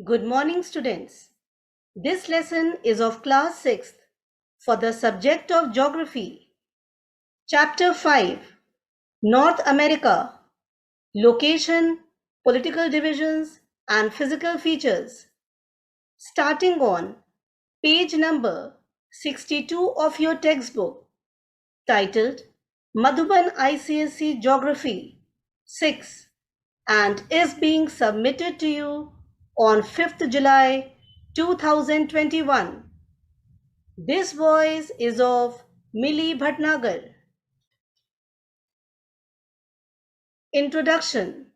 Good morning, students. This lesson is of class 6th for the subject of Geography. Chapter 5, North America, Location, Political Divisions and Physical Features. Starting on page number 62 of your textbook, titled Madhuban ICSE Geography 6, and is being submitted to you on 5th July 2021. This voice is of Millie Bhatnagar. Introduction.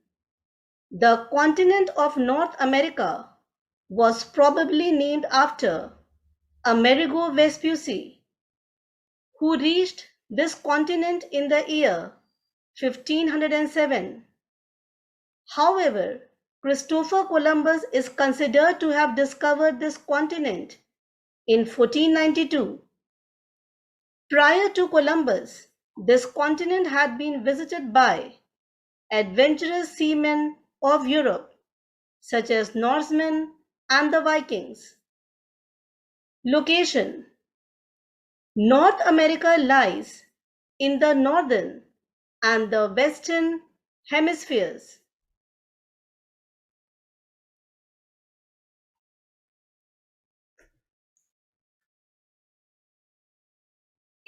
The continent of North America was probably named after Amerigo Vespucci, who reached this continent in the year 1507. However, Christopher Columbus is considered to have discovered this continent in 1492. Prior to Columbus, this continent had been visited by adventurous seamen of Europe, such as Norsemen and the Vikings. Location. North America lies in the northern and the western hemispheres.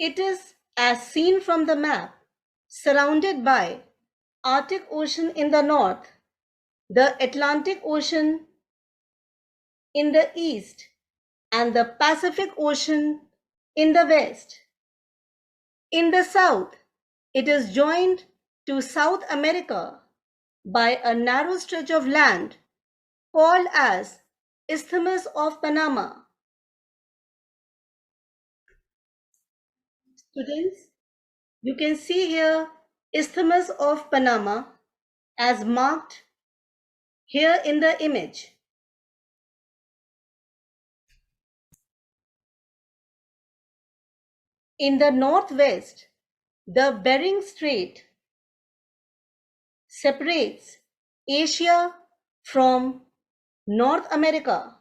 It is, as seen from the map, surrounded by Arctic Ocean in the north, the Atlantic Ocean in the east, and the Pacific Ocean in the west. In the south, it is joined to South America by a narrow stretch of land called as Isthmus of Panama. Students, you can see here Isthmus of Panama as marked here in the image. In the northwest, the Bering Strait separates Asia from North America.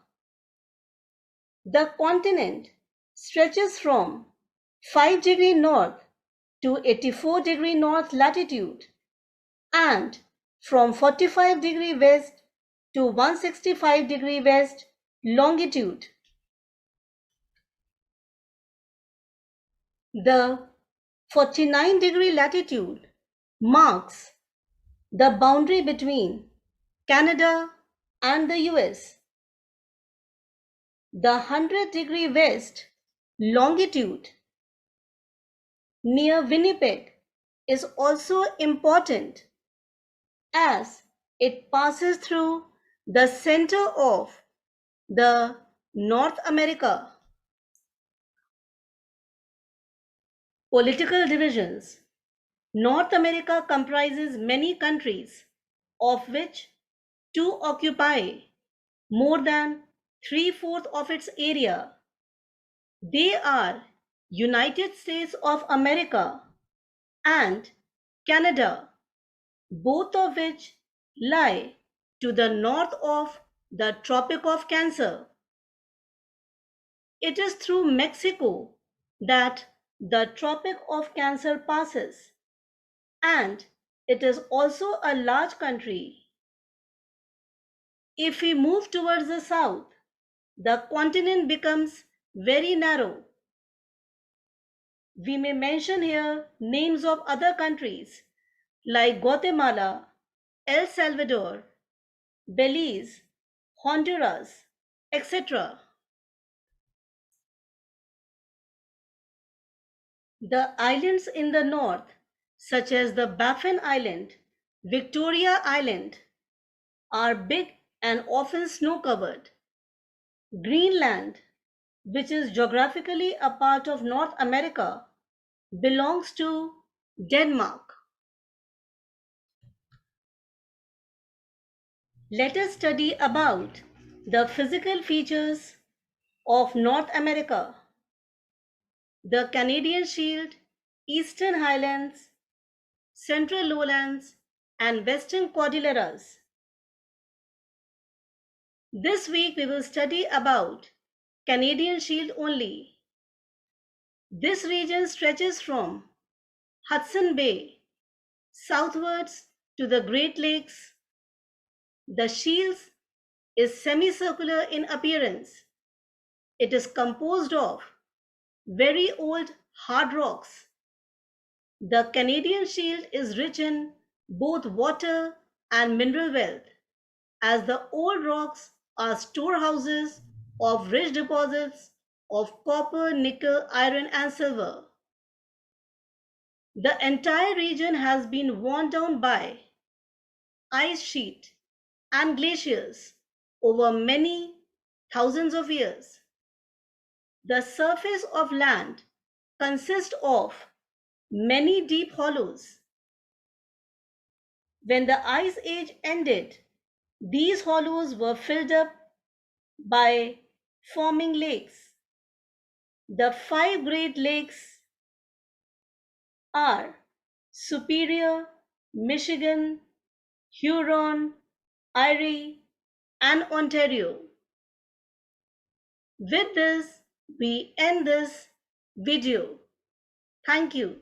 The continent stretches from 5° north to 84° north latitude and from 45° west to 165° west longitude. The 49° latitude marks the boundary between Canada and the US. The 100° west longitude near Winnipeg is also important as it passes through the center of the North America. Political divisions. North America comprises many countries, of which two occupy more than 3/4 of its area. They are United States of America and Canada, both of which lie to the north of the Tropic of Cancer. It is through Mexico that the Tropic of Cancer passes, and it is also a large country. If we move towards the south, the continent becomes very narrow. We may mention here names of other countries like Guatemala, El Salvador, Belize, Honduras, etc. The islands in the north, such as the Baffin Island, Victoria Island, are big and often snow-covered. Greenland, which is geographically a part of North America, belongs to Denmark. Let us study about the physical features of North America. The Canadian Shield, Eastern Highlands, Central Lowlands, and Western Cordilleras. This week we will study about Canadian Shield only. This region stretches from Hudson Bay southwards to the Great Lakes. The Shield is semicircular in appearance. It is composed of very old hard rocks. The Canadian Shield is rich in both water and mineral wealth, as the old rocks are storehouses of rich deposits of copper, nickel, iron, and silver. The entire region has been worn down by ice sheet and glaciers over many thousands of years. The surface of land consists of many deep hollows. When the Ice Age ended, these hollows were filled up by forming lakes. The five Great Lakes are Superior, Michigan, Huron, Erie, and Ontario. With this, we end this video. Thank you.